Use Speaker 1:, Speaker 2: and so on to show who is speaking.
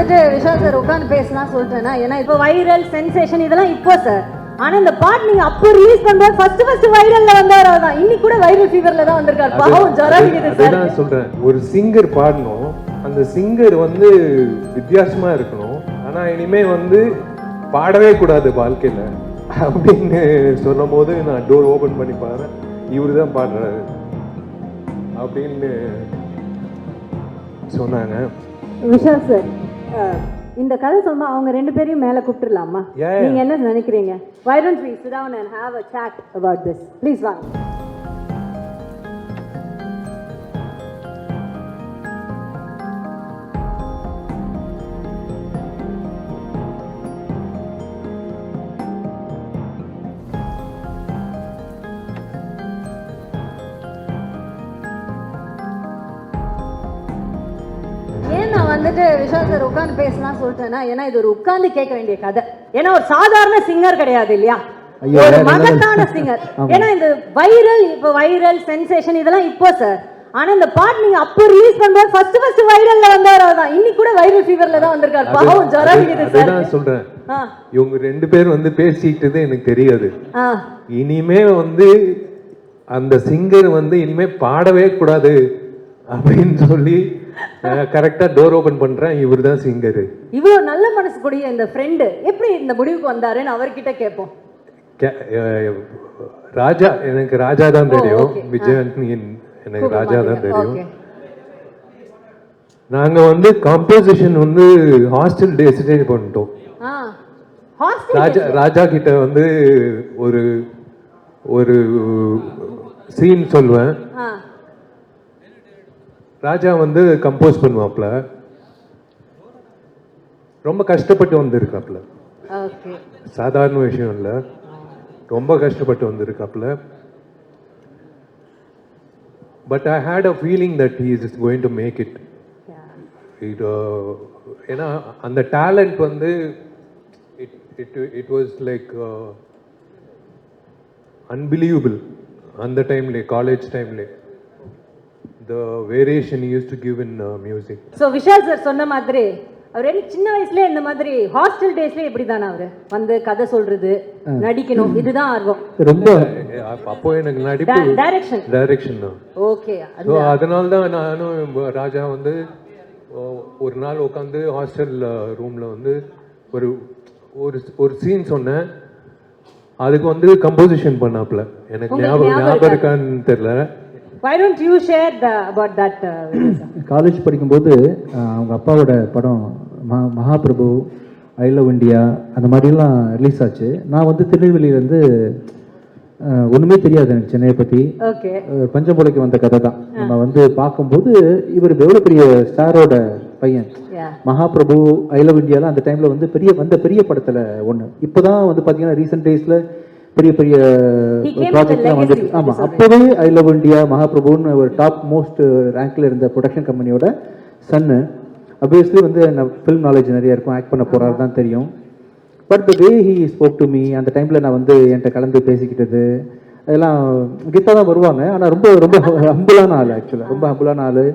Speaker 1: வந்துட்டு விஷால் சார் உட்காந்து பேசலாம் சொல்லிட்டேன்னா, ஏன்னா இப்போ வைரல் சென்சேஷன் இதெல்லாம் இப்போ சார். ஆனா இந்த பாட்டு நீங்க அப்போ ரிலீஸ் பண்றது ஃபர்ஸ்ட் வைரல்ல வந்தவர் தான். இன்னைக்கு கூட வைரல் ஃபீவர்ல தான் வந்திருக்காரு. பாவம் ஜரம் இருக்குது சார்.
Speaker 2: நான் சொல்றேன், ஒரு சிங்கர் பாடணும், அந்த சிங்கர் வந்து வித்தியாசமா இருக்கணும். ஆனா இனிமே வந்து பாடவே கூடாது வாழ்க்கையில அப்படின்னு சொல்லும் போது நான் டோர் ஓபன் பண்ணி பாரு, இவரு தான் பாடுறாரு அப்படின்னு சொன்னாங்க.
Speaker 1: விஷால் சார், இந்த கதை சொன்னா அவங்க ரெண்டு பேரையும் மேல கூப்பிட்டுலாமா? நீங்க என்ன நினைக்கிறீங்க? Why don't we sit down and have a chat about this? Please வாங்க. வந்துட்டு விஷால் சார் உட்காந்து பேசலாம் சொல்லிட்டேன்னா, ஏன்னா இது ஒரு உட்கார்ந்து கேட்க வேண்டிய கதை. ஏன்னா ஒரு சாதாரண சிங்கர் கிடையாது இல்லையா, ஒரு மகத்தான சிங்கர். ஏன்னா இந்த வைரல் சென்சேஷன் இதெல்லாம் இப்போ சார். ஆனா இந்த பாட்டு நீங்க அப்போ ரிலீஸ் பண்றது ஃபர்ஸ்ட் வைரல்ல வந்தவர் தான். இன்னைக்கு கூட வைரல் ஃபீவர்ல தான் வந்திருக்காரு. பாவம் ஜரம் இருக்குது சார்.
Speaker 2: நான் சொல்றேன், இவங்க ரெண்டு பேர் வந்து பேசிக்கிட்டது எனக்கு தெரியாது. இனிமே வந்து அந்த சிங்கர் வந்து இனிமே பாடவே கூடாது அப்படின்னு சொல்லி கரெக்டா டோர் ஓபன் பண்றேன். இவர் தான் சிங்கர். இவ்வளவு நல்ல மனசு கூடிய இந்த ஃப்ரெண்டு எப்படி இந்த முடிவுக்கு வந்தாருன்னு அவர்கிட்ட கேட்போம். ராஜா, எனக்கு ராஜா தான் தெரியும். விஜயன் எனக்கு ராஜா தான் தெரியும். நாங்க வந்து காம்போசிஷன் வந்து ஹாஸ்டல் டேஸ்டே பண்ணிட்டோம். ராஜா கிட்ட வந்து ஒரு ஒரு சீன் சொல்லுவேன். ராஜா வந்து கம்போஸ் பண்ணுவாப்ல, ரொம்ப கஷ்டப்பட்டு வந்திருக்காப்ல. சாதாரண விஷயம் இல்ல, ரொம்ப கஷ்டப்பட்டு வந்திருக்காப்ல. But I hate a feeling that he is going to make it. ஏன்னா அந்த டேலண்ட் வந்து இட் வாஸ் லைக் அன்பிலீவபிள். அந்த டைம்ல, காலேஜ் டைம்ல the variation he used to give in music. So Vishal sir சொன்ன மாதிரி அவர் சின்ன வயசுல இந்த மாதிரி ஹாஸ்டல் டேஸ்ல இப்படி தானே அவரு வந்து கதை சொல்றது, நடிக்கணும், இதுதான் ஆர்வம் ரொம்ப. அப்போ எனக்கு நடிப்பு டைரக்ஷன் தான். ஓகே, சோ அதனால தான் நானும் ராஜா வந்து ஒரு நாள் உட்காந்து ஹாஸ்டல் ரூம்ல வந்து ஒரு ஒரு சீன் சொன்னேன். அதுக்கு வந்து கம்போசிஷன் பண்ணாப்ல. எனக்கு ஞாபகம் இருக்கான்னு தெரியல. Why don't you share about that?
Speaker 3: College படிக்கும்போது அவங்க அப்பாவோட படம் மகாபிரபு, ஐ லவ் இண்டியா அந்த மாதிரிலாம் ரிலீஸ் ஆச்சு. நான் வந்து திருநெல்வேலியிலேருந்து ஒன்றுமே தெரியாது எனக்கு சென்னையை பற்றி. பஞ்சம்புலைக்கு வந்த கதை தான். நம்ம வந்து பார்க்கும்போது இவர் எவ்வளோ பெரிய ஸ்டாரோட பையன். மகாபிரபு, ஐ லவ் இண்டியாலாம் அந்த டைமில் வந்து பெரிய படத்தில் ஒன்று. இப்போ தான் வந்து பார்த்தீங்கன்னா ரீசெண்ட் டேஸில் பெரிய பெரிய ப்ராஜெக்ட்லாம் வந்துட்டு. ஆமாம், அப்போவே ஐ லவ் இண்டியா, மகாபிரபுன்னு ஒரு டாப் மோஸ்ட் ரேங்க்ல இருந்த ப்ரொடக்ஷன் கம்பெனியோட சன்னு. அப்வியஸ்லி வந்து ஃபில்ம் நாலேஜ் நிறைய இருக்கும், ஆக்ட் பண்ண போறாரு தான் தெரியும். But the way he spoke to me, அந்த டைமில் நான் வந்து என்கிட்ட கலந்து பேசிக்கிட்டது அதெல்லாம் கீதா தான் வருவாங்க. ஆனால் ரொம்ப ரொம்ப ஹம்பிளான ஆள், ஆக்சுவலாக ரொம்ப ஹம்பிளான ஆள்.